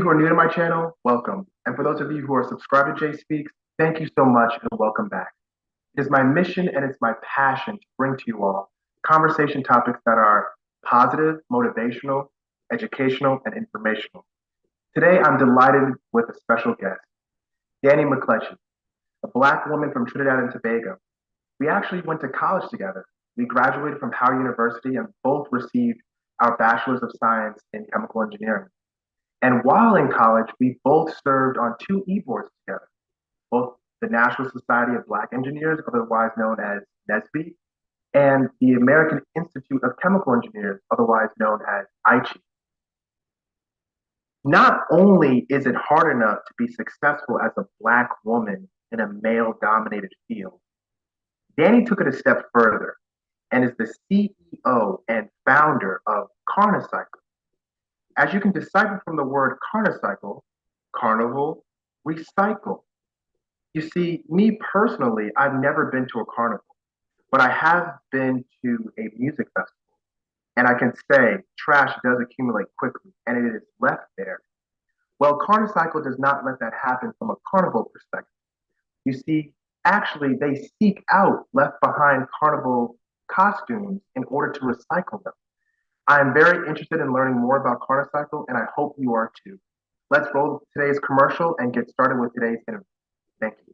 who are new to my channel, welcome. And for those of you who are subscribed to JSpeaks, thank you so much and welcome back. It is my mission and it's my passion to bring to you all conversation topics that are positive, motivational, educational, and informational. Today, I'm delighted with a special guest, Danii McLeod, a Black woman from Trinidad and Tobago. We actually went to college together. We graduated from Howard University and both received our Bachelor's of Science in Chemical Engineering. And while in college, we both served on two e-boards together, both the National Society of Black Engineers, otherwise known as NSBE, and the American Institute of Chemical Engineers, otherwise known as ICHE. Not only is it hard enough to be successful as a Black woman in a male-dominated field, Danii took it a step further and is the CEO and founder of Carnicycle. As you can decipher from the word carnicycle, carnival, recycle. You see, me personally, I've never been to a carnival, but I have been to a music festival. And I can say trash does accumulate quickly and it is left there. Well, Carnicycle does not let that happen from a carnival perspective. You see, actually, they seek out left behind carnival costumes in order to recycle them. I am very interested in learning more about Carnicycle, and I hope you are too. Let's roll today's commercial and get started with today's interview. Thank you.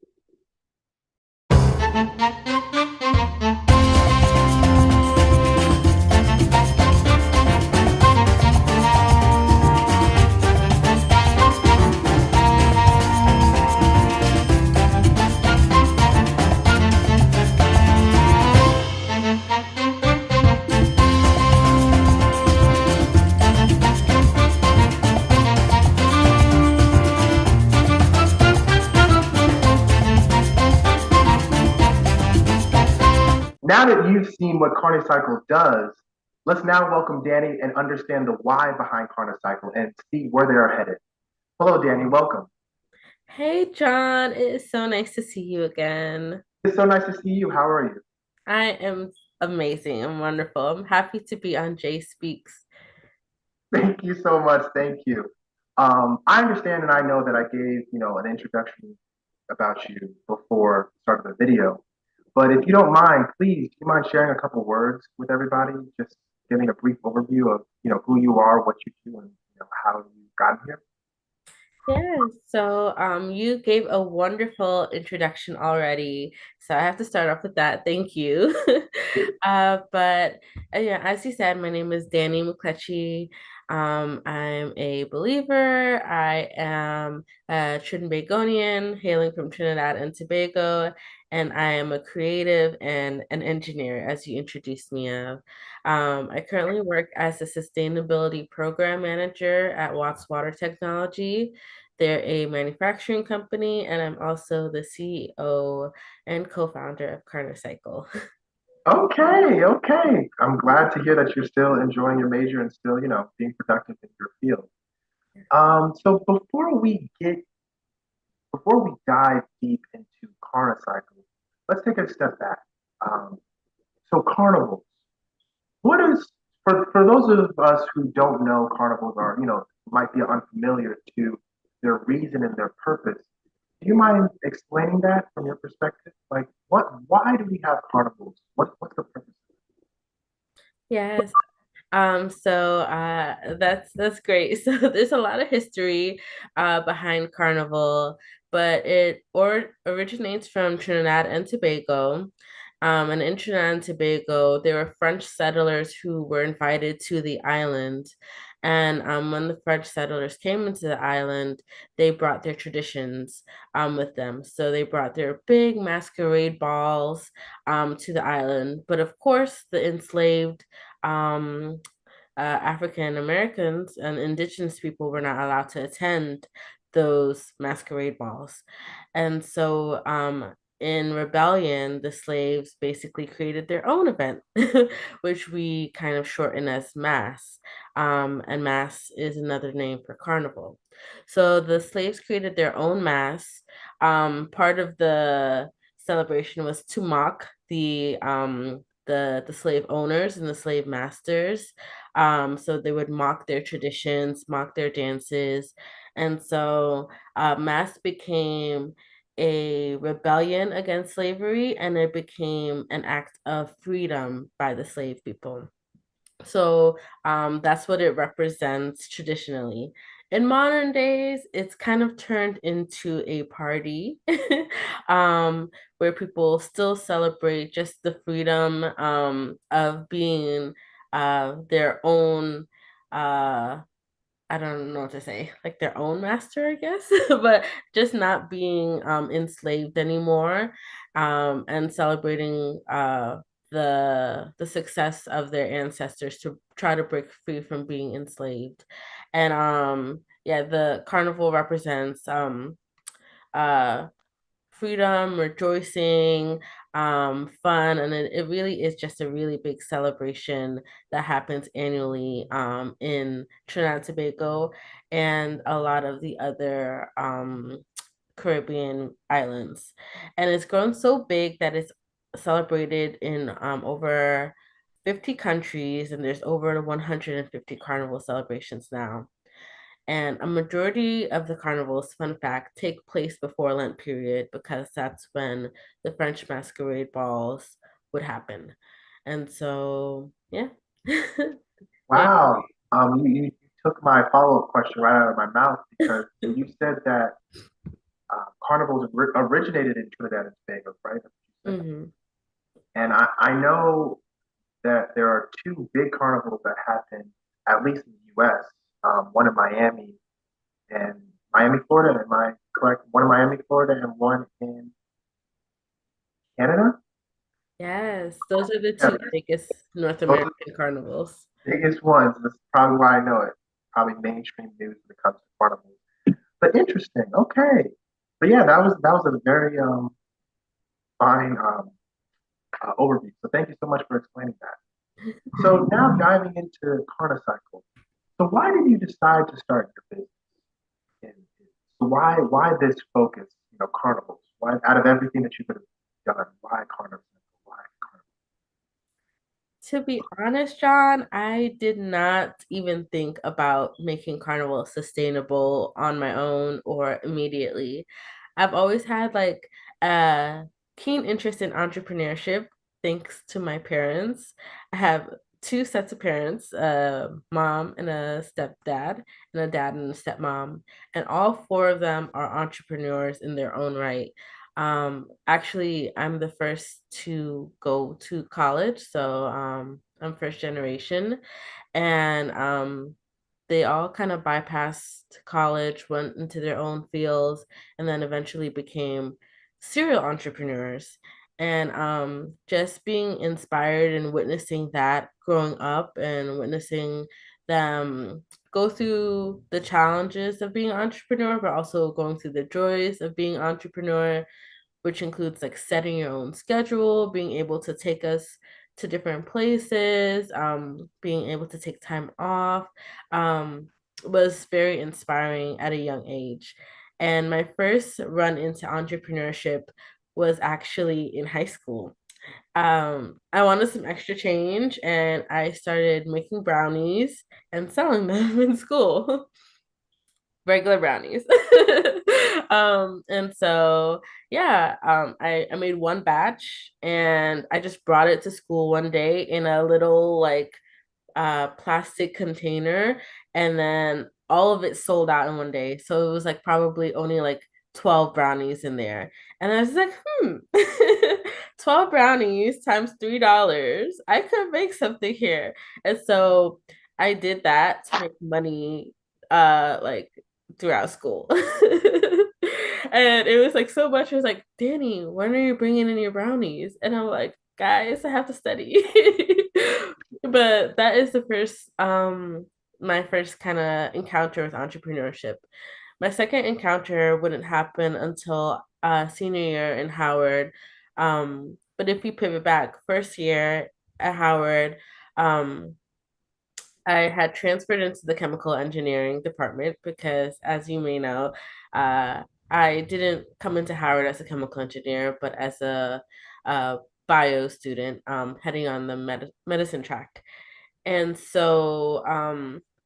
Now that you've seen what Carnicycle does, let's now welcome Danii and understand the why behind Carnicycle and see where they are headed. Hello, Danii. Welcome. Hey, John, it is so nice to see you again. It's so nice to see you. How are you? I am amazing and wonderful. I'm happy to be on Jay Speaks. Thank you so much. Thank you. I understand and I know that I gave, an introduction about you before the start of the video. But if you don't mind, please, do you mind sharing a couple words with everybody? Just giving a brief overview of, who you are, what you do, and how you got here. Yeah, so you gave a wonderful introduction already. So I have to start off with that. Thank you. But yeah, as you said, my name is Danii McLeod. I'm a believer. I am a Trinbagonian hailing from Trinidad and Tobago, and I am a creative and an engineer, as you introduced me of. I currently work as a sustainability program manager at Watts Water Technology. They're a manufacturing company, and I'm also the CEO and co-founder of Carnicycle. Okay, okay. I'm glad to hear that you're still enjoying your major and still, being productive in your field. So before we dive deep into Carnicycle, let's take a step back. Um, so carnivals, what is for those of us who don't know carnivals are, might be unfamiliar to their reason and their purpose. Do you mind explaining that from your perspective? Like why do we have carnivals? What's the purpose? Yes. That's great. So there's a lot of history behind Carnival, but it originates from Trinidad and Tobago. And in Trinidad and Tobago, there were French settlers who were invited to the island. And when the French settlers came into the island, they brought their traditions with them. So they brought their big masquerade balls to the island. But of course, the enslaved um, African Americans and indigenous people were not allowed to attend those masquerade balls. And so in rebellion, the slaves basically created their own event, which we kind of shorten as mass. And mass is another name for carnival. So the slaves created their own mass. Part of the celebration was to mock the slave owners and the slave masters. So they would mock their traditions, mock their dances, And so masks became a rebellion against slavery, and it became an act of freedom by the slave people. So that's what it represents traditionally. In modern days, it's kind of turned into a party where people still celebrate just the freedom of being their own I don't know what to say, like their own master, I guess, but just not being enslaved anymore, and celebrating the success of their ancestors to try to break free from being enslaved. And yeah, the carnival represents uh freedom, rejoicing, fun, and it really is just a really big celebration that happens annually in Trinidad and Tobago and a lot of the other Caribbean islands. And it's grown so big that it's celebrated in over 50 countries, and there's over 150 carnival celebrations now. And a majority of the carnivals, fun fact, take place before Lent period because that's when the French masquerade balls would happen. And so, yeah. There Wow. You took my follow-up question right out of my mouth because you said that carnivals originated in Trinidad and Tobago, right? That's what you said. Mhm. And I know that there are two big carnivals that happen, at least in the US, one in Miami and Miami, Florida. Am I correct? One in Miami, Florida, and one in Canada. Yes, those are the Yeah, two biggest North those are American carnivals. the biggest ones. That's probably why I know it. Probably mainstream news when it comes to carnivals. But interesting. Okay. But yeah, that was a very fine overview. So thank you so much for explaining that. So now diving into Carnicycle. So why did you decide to start your business? And so why this focus? Carnivals. Why out of everything that you could have done, why carnivals? Why carnivals? To be honest, John, I did not even think about making Carnival sustainable on my own or immediately. I've always had like a keen interest in entrepreneurship thanks to my parents. I have two sets of parents, a mom and a stepdad, and a dad and a stepmom, and all four of them are entrepreneurs in their own right. Actually, I'm the first to go to college, so I'm first generation, and they all kind of bypassed college, went into their own fields, and then eventually became serial entrepreneurs. And just being inspired and witnessing that growing up and witnessing them go through the challenges of being an entrepreneur, but also going through the joys of being an entrepreneur, which includes like setting your own schedule, being able to take us to different places, being able to take time off, was very inspiring at a young age. And my first run into entrepreneurship was actually in high school. I wanted some extra change and I started making brownies and selling them in school. Regular brownies. And so yeah, I made one batch and I just brought it to school one day in a little like plastic container, and then all of it sold out in one day. So it was like probably only like 12 brownies in there. And I was like, 12 brownies times $3. I could make something here. And so I did that to make money like throughout school. And it was like so much. It was like, Danny, when are you bringing in your brownies? And I'm like, guys, I have to study. But that is the first my first kind of encounter with entrepreneurship. My second encounter wouldn't happen until senior year in Howard. But if we pivot back, first year at Howard, um, I had transferred into the chemical engineering department because, as you may know, I didn't come into Howard as a chemical engineer, but as a bio student, heading on the medicine track. And so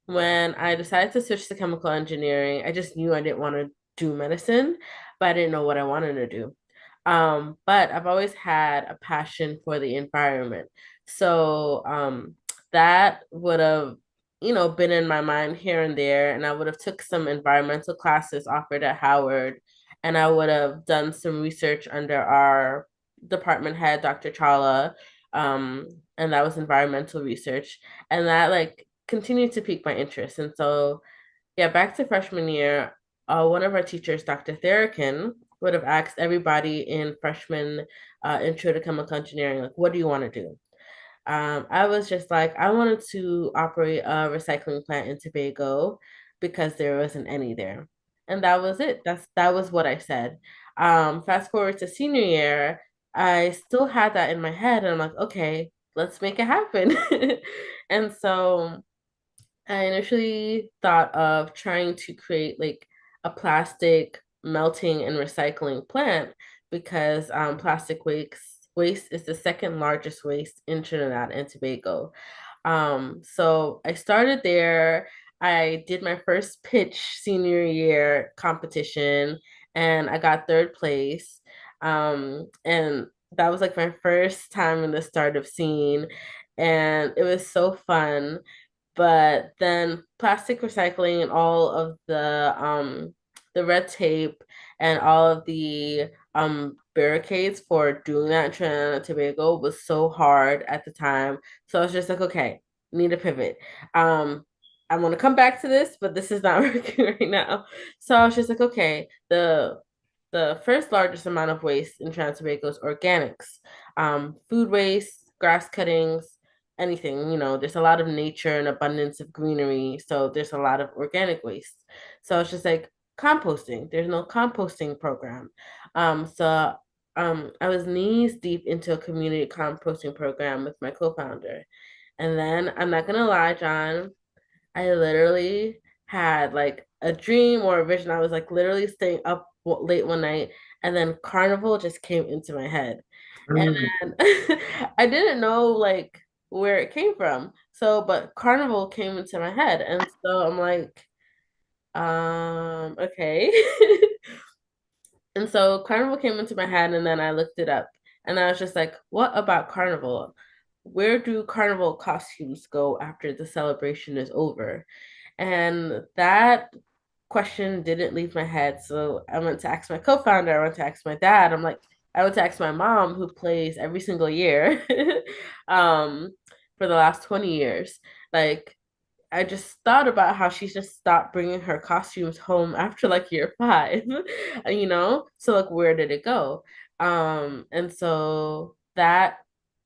when I decided to switch to chemical engineering, I just knew I didn't want to do medicine, but I didn't know what I wanted to do. But I've always had a passion for the environment. So that would have, been in my mind here and there, and I would have took some environmental classes offered at Howard, and I would have done some research under our department head, Dr. Chawla, um, and that was environmental research, and that like continued to pique my interest. And so, yeah, back to freshman year, one of our teachers, Dr. Therakin, would have asked everybody in freshman intro to chemical engineering, like, what do you want to do? I was just like, I wanted to operate a recycling plant in Tobago because there wasn't any there. And that was it. That was what I said. Fast forward to senior year, I still had that in my head, and I'm like, okay, let's make it happen. And so I initially thought of trying to create like a plastic melting and recycling plant because plastic waste is the second largest waste in Trinidad and Tobago. So I started there. I did my first pitch senior year competition and I got third place. And that was like my first time in the startup scene. And it was so fun, but then plastic recycling and all of the red tape and all of the barricades for doing that in Trinidad and Tobago was so hard at the time. So I was just like, okay, need a pivot. Um I want to come back to this, but this is not working right now. So I was just like, okay, the first largest amount of waste in Trinidad and Tobago is organics, food waste, grass cuttings, anything, there's a lot of nature and abundance of greenery. So there's a lot of organic waste. So it's just like composting. There's no composting program. So I was knees deep into a community composting program with my co-founder. And then I'm not gonna lie, John, I literally had like a dream or a vision. I was like literally staying up late one night, and then Carnival just came into my head. Mm. And I didn't know like where it came from. So, but Carnival came into my head. And so I'm like, okay. And so Carnival came into my head, and then I looked it up. And I was just like, what about Carnival? Where do Carnival costumes go after the celebration is over? And that question didn't leave my head. So I went to ask my co-founder, I went to ask my dad. I went to ask my mom, who plays every single year um, for the last 20 years. Like, I just thought about how she just stopped bringing her costumes home after like year five, So like, where did it go? And so that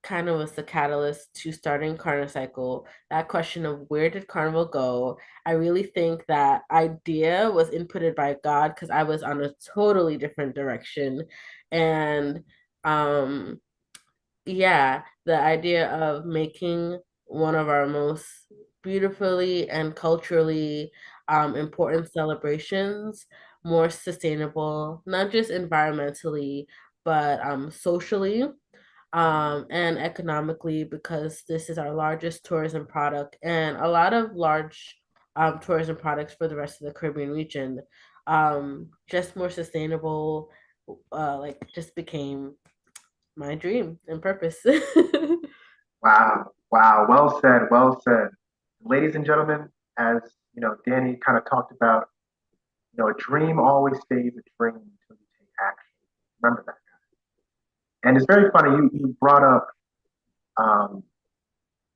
kind of was the catalyst to starting Carnicycle. That question of where did Carnival go? I really think that idea was inputted by God because I was on a totally different direction. And um yeah, the idea of making one of our most beautifully and culturally important celebrations more sustainable, not just environmentally, but socially and economically, because this is our largest tourism product and a lot of large tourism products for the rest of the Caribbean region. Just more sustainable, like just became my dream and purpose. Wow, wow, well said, well said. Ladies and gentlemen, as Danii kind of talked about, a dream always stays a dream until you take action. Remember that. And it's very funny, you brought up um,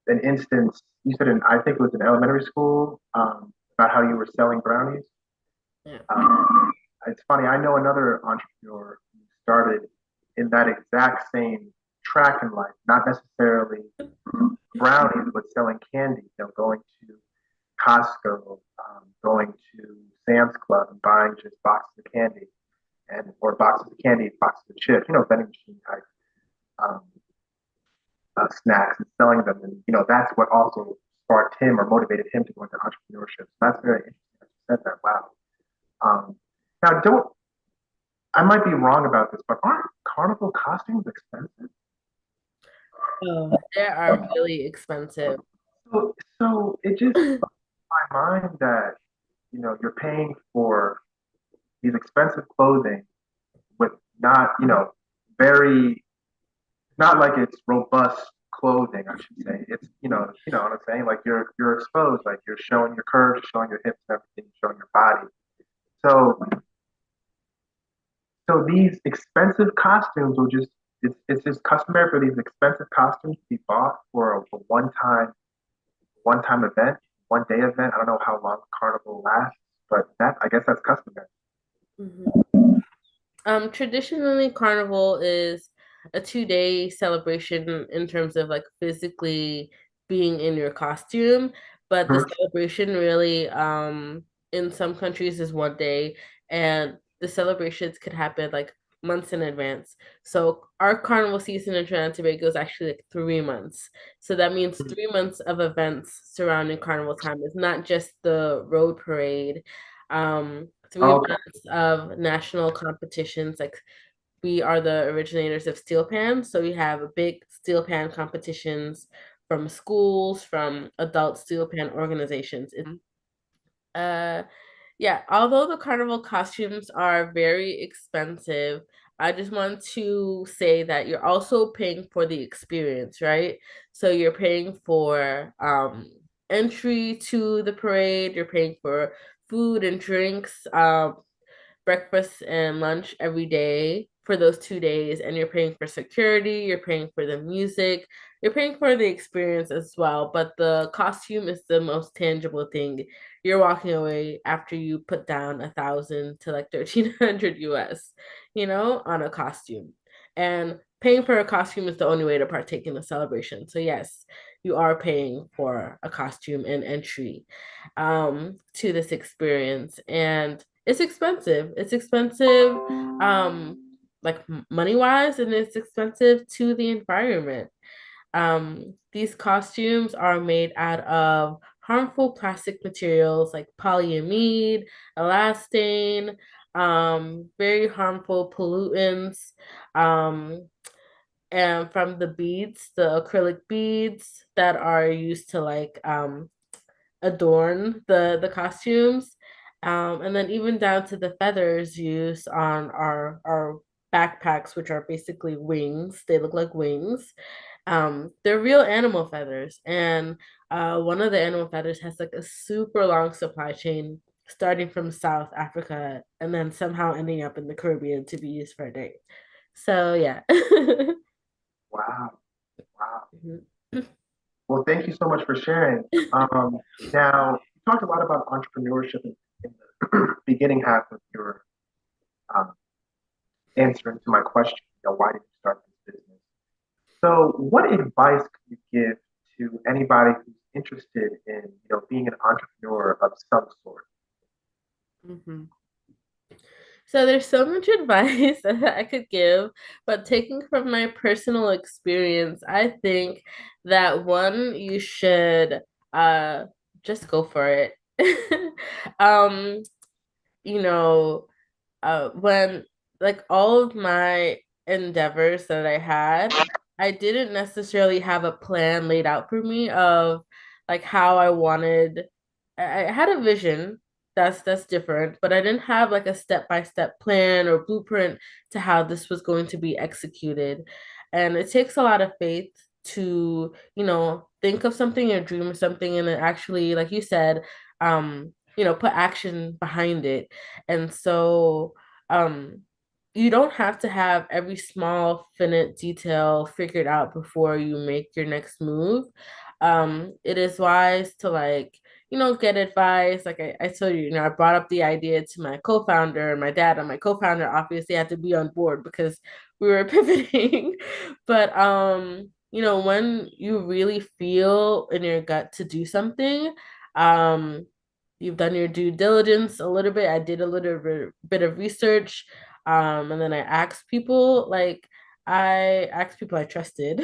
an instance, you said I think it was in elementary school, about how you were selling brownies. Yeah. It's funny, I know another entrepreneur who started in that exact same track in life, not necessarily brownies, but selling candy, going to Costco, going to Sam's Club and buying just boxes of candy or boxes of candy, boxes of chips, vending machine type um, snacks and selling them. And, that's what also sparked him or motivated him to go into entrepreneurship. So that's very interesting that you said that. Wow. Um, now, I might be wrong about this, but aren't carnival costumes expensive? Oh, they are really expensive. So it just my mind that, you're paying for these expensive clothing with not, very, not like it's robust clothing, I should say. It's, you know what I'm saying? Like you're exposed, like you're showing your curves, showing your hips and everything, showing your body. So so these expensive costumes will just it's just customary for these expensive costumes to be bought for a one time event, 1 day event. I don't know how long the carnival lasts, but that I guess that's customary. Mhm. Traditionally, Carnival is a 2-day celebration in terms of like physically being in your costume, but the Mhm. celebration really, in some countries is 1 day, and the celebrations could happen like months in advance. So our carnival season in Trinidad and Tobago is actually like 3 months. So that means 3 months of events surrounding carnival time. It's not just the road parade. Three Okay. months of national competitions. Like we are the originators of steel pan, so we have a big steel pan competitions from schools, from adult steel pan organizations. Uh, yeah, although the carnival costumes are very expensive, I just want to say that you're also paying for the experience, right? So you're paying for entry to the parade, you're paying for food and drinks, breakfast and lunch every day for those 2 days, and you're paying for security, you're paying for the music, you're paying for the experience as well. But the costume is the most tangible thing. You're walking away after you put down 1,000 to like 1,300 US, on a costume. And paying for a costume is the only way to partake in the celebration. So yes, you are paying for a costume and entry to this experience. And it's expensive. It's expensive, like money wise, and it's expensive to the environment. These costumes are made out of harmful plastic materials like polyamide, elastane, very harmful pollutants, and from the beads, the acrylic beads that are used to like adorn the costumes. And then even down to the feathers used on our backpacks, which are basically wings. They look like wings. They're real animal feathers, and one of the animal feathers has like a super long supply chain starting from South Africa and then somehow ending up in the Caribbean to be used for a day. So yeah. Wow. Wow. Well, thank you so much for sharing. Now, you talked a lot about entrepreneurship in the beginning half of your um, answering to my question. Why did you start this business? So, what advice could you give to anybody who's interested in, being an entrepreneur of some sort? Mhm. So there's so much advice that I could give, but taking from my personal experience, I think that one, you should uh just go for it. Um, you know, when like all of my endeavors that I had, I didn't necessarily have a plan laid out for me of like how I wanted. I had a vision that's different, but I didn't have like a step-by-step plan or blueprint to how this was going to be executed. And it takes a lot of faith to, think of something or dream of something and then actually, like you said, put action behind it. And so um you don't have to have every small finite detail figured out before you make your next move. It is wise to like, get advice. Like I told you, I brought up the idea to my co-founder and my dad, and my co-founder obviously had to be on board because we were pivoting. But when you really feel in your gut to do something, um, you've done your due diligence a little bit. I did a little bit of research, and then I asked people I trusted.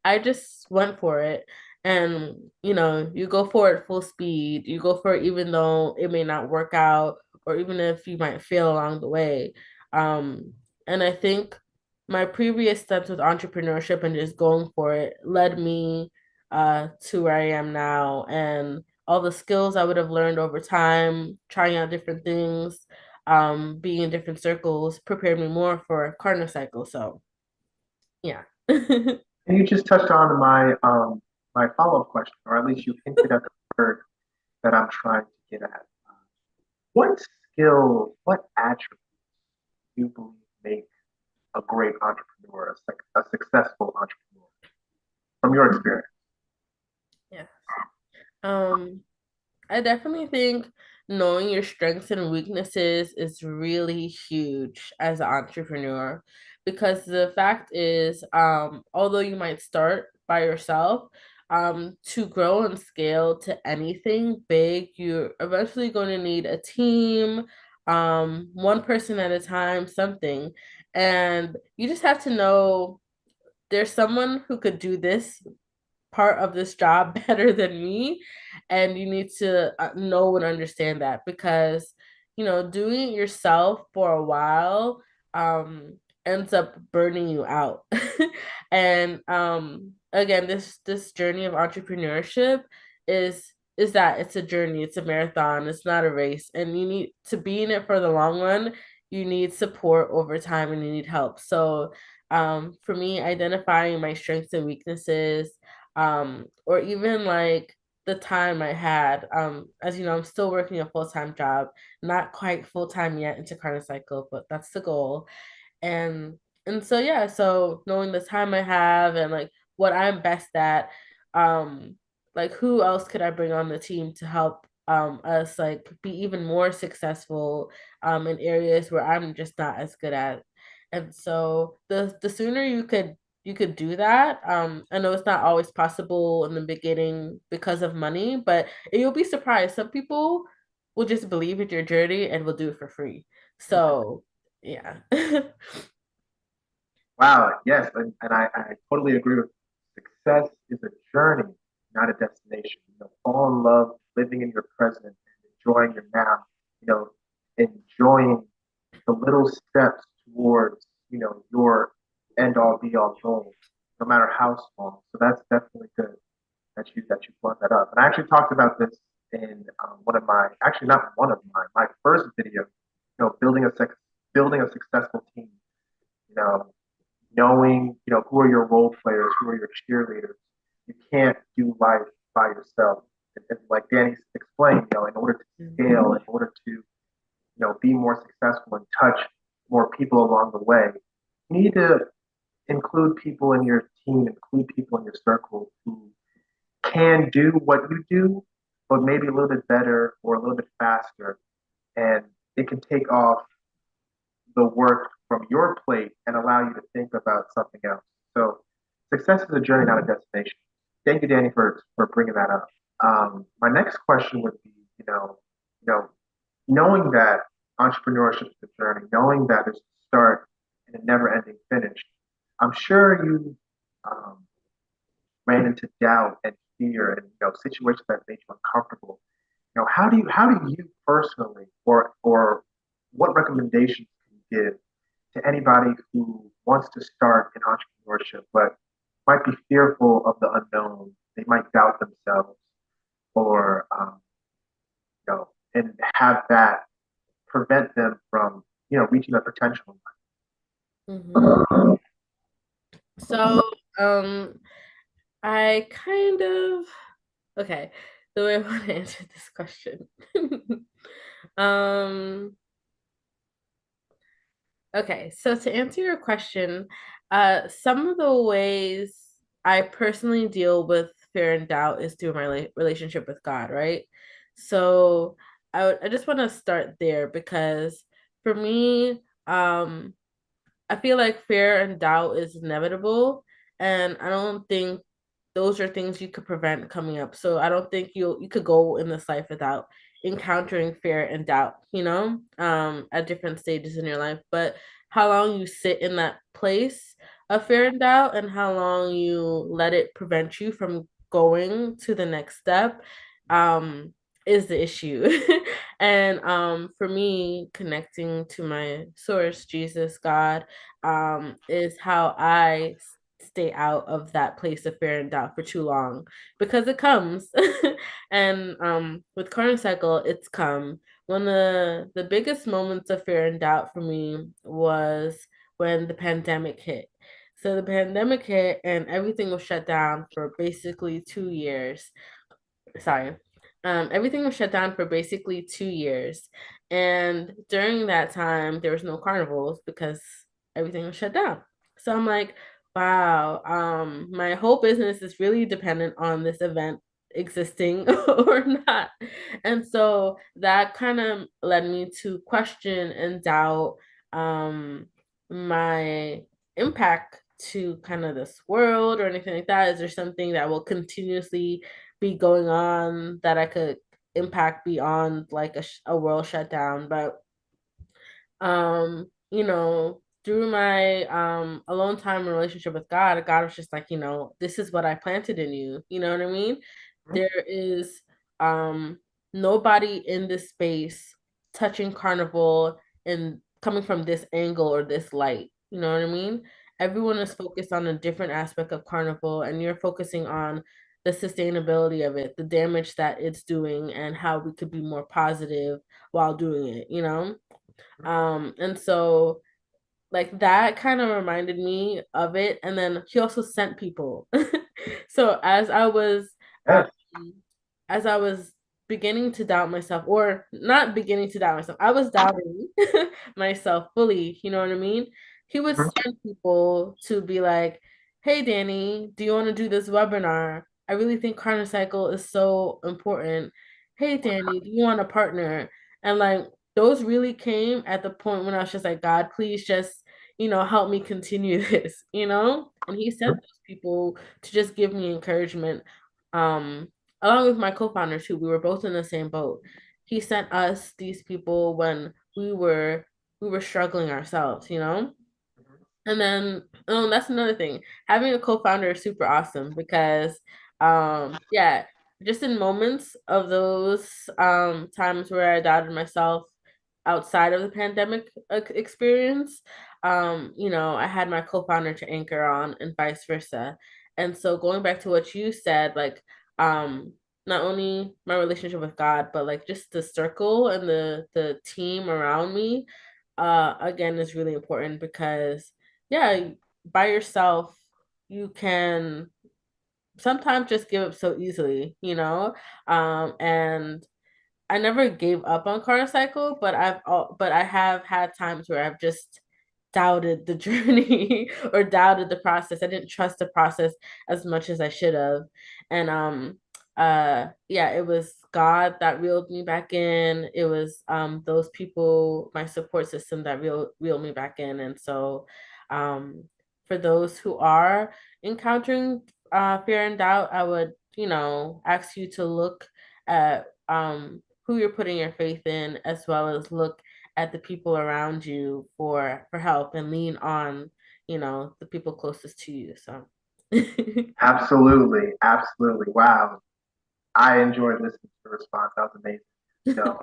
I just went for it. And you go for it full speed. You go for it even though it may not work out, or even if you might fail along the way. And I think my previous steps with entrepreneurship and just going for it led me to where I am now. And all the skills I would have learned over time, trying out different things, being in different circles prepared me more for Carnicycle. So yeah. And you just touched on my follow-up question, or at least you hinted at the word that I'm trying to get at. What skills, what attributes do you believe make a great entrepreneur, a successful entrepreneur, from your experience? Yeah. Um, I definitely think knowing your strengths and weaknesses is really huge as an entrepreneur because the fact is, although you might start by yourself, to grow and scale to anything big, you're eventually going to need a team, one person at a time, something. And you just have to know there's someone who could do this part of this job better than me, and you need to know and understand that because doing it yourself for a while ends up burning you out. And again, this journey of entrepreneurship is that it's a journey, it's a marathon, it's not a race, and you need to be in it for the long run. You need support over time and you need help. So for me, identifying my strengths and weaknesses, or even like the time I had. As you know, I'm still working a full-time job, not quite full-time yet into Carnicycle, but that's the goal. And so yeah, so knowing the time I have and like what I'm best at, um, like who else could I bring on the team to help us like be even more successful in areas where I'm just not as good at. And so the sooner you could do that. I know it's not always possible in the beginning because of money, but you'll be surprised. Some people will just believe in your journey and will do it for free. So yeah. Wow, yes, and I totally agree with you. Success is a journey, not a destination. Fall in love, living in your present, and enjoying your now. You know, enjoying the little steps towards your end all be all goal, no matter how small. So that's definitely good that you brought that up. And I actually talked about this in one of my, actually not one of my first video. Building a successful team. You know, knowing who are your role players, who are your cheerleaders. You can't do life by yourself. And like Danny explained, in order to scale, in order to be more successful and touch more people along the way, you need to include people in your team, include people in your circle who can do what you do, but maybe a little bit better or a little bit faster. And it can take off the work from your plate and allow you to think about something else. So success is a journey, not a destination. Thank you, Danny, for bringing that up. My next question would be, you know, knowing that entrepreneurship is a journey, knowing that there's a start and a never-ending finish. I'm sure you um, ran into doubt and fear and situations that made you uncomfortable. How do you personally or what recommendations can you give to anybody who wants to start in entrepreneurship but might be fearful of the unknown? They might doubt themselves or and have that prevent them from reaching their potential. Mhm. So, um, I kind of okay, the way I want to answer this question. Um, okay, so to answer your question, some of the ways I personally deal with fear and doubt is through my relationship with God, right? So I just want to start there because for me, I feel like fear and doubt is inevitable, and I don't think those are things you could prevent coming up. So I don't think you could go in this life without encountering fear and doubt, at different stages in your life. But how long you sit in that place of fear and doubt and how long you let it prevent you from going to the next step, is the issue. And for me, connecting to my source, Jesus, God, is how I stay out of that place of fear and doubt for too long because it comes. And with Carnicycle, it's come. One of the biggest moments of fear and doubt for me was when the pandemic hit. So the pandemic hit and everything was shut down for basically 2 years. Sorry. Everything was shut down for basically 2 years. And during that time, there was no carnivals because everything was shut down. So I'm like, wow, my whole business is really dependent on this event existing or not. And so that kind of led me to question and doubt my impact to kind of this world or anything like that. Is there something that will continuously be going on that I could impact beyond like a world shutdown? But through my alone time relationship with God was just like, this is what I planted in you. You know what I mean? There is nobody in this space touching carnival and coming from this angle or this light. You know what I mean? Everyone is focused on a different aspect of carnival, and you're focusing on the sustainability of it, the damage that it's doing, and how we could be more positive while doing it. And so like that kind of reminded me of it. And then he also sent people. So um, Yes. as I was beginning to doubt myself, or not beginning to doubt myself, I was doubting myself fully, you know what I mean? He would send people to be like, hey Danii, do you want to do this webinar? I really think Carnicycle is so important. Hey Danii, do you want a partner? And like those really came at the point when I was just like, God, please just, help me continue this. And he sent those people to just give me encouragement. Um, Along with my co-founder too, we were both in the same boat. He sent us these people when we were struggling ourselves. And then that's another thing. Having a co-founder is super awesome because yeah, just in moments of those times where I doubted myself outside of the pandemic experience, I had my co-founder to anchor on and vice versa. And so going back to what you said, like um not only my relationship with God, but like just the circle and the team around me, again is really important because yeah, by yourself, you can sometimes just give up so easily. And I never gave up on Carnicycle, but I have had times where I've just doubted the journey or doubted the process. I didn't trust the process as much as I should have. And yeah, it was God that reeled me back in. It was those people, my support system that reeled me back in. And so for those who are encountering fear and doubt, I would, ask you to look at who you're putting your faith in, as well as look at the people around you for help and lean on, the people closest to you. So Absolutely. Absolutely. Wow. I enjoyed listening to the response. That was amazing. You know,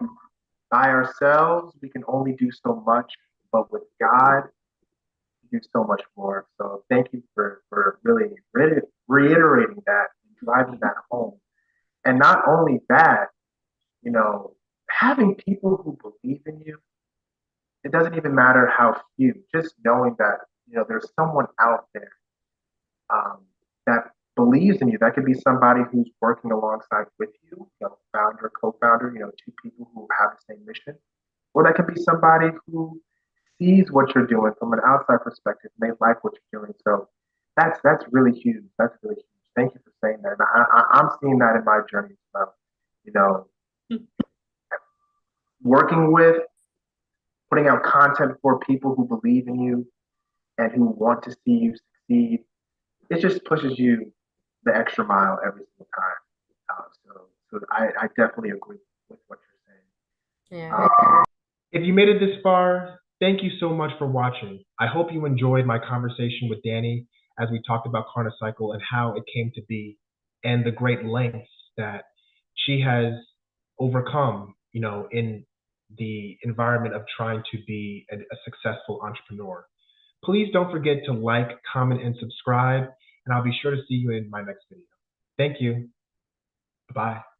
by ourselves, we can only do so much, but with God, we do so much more. So thank you for really reiterating that and driving that home. And not only that, you know, having people who believe in you, it doesn't even matter how few, just knowing that, there's someone out there that believes in you. That could be somebody who's working alongside with you, founder, co-founder, two people who have the same mission. Or that could be somebody who sees what you're doing from an outside perspective and they like what you're doing. So that's really huge. That's really huge. Thank you for saying that. And I'm seeing that in my journey as well. You know, working with, putting out content for people who believe in you and who want to see you succeed, it just pushes you the extra mile every single time. So I definitely agree with what you're saying. yeah. If you made it this far, thank you so much for watching. I hope you enjoyed my conversation with Danii as we talked about Carnicycle and how it came to be and the great lengths that she has overcome, in the environment of trying to be a successful entrepreneur. Please don't forget to like, comment, and subscribe, and I'll be sure to see you in my next video. Thank you. Bye-bye.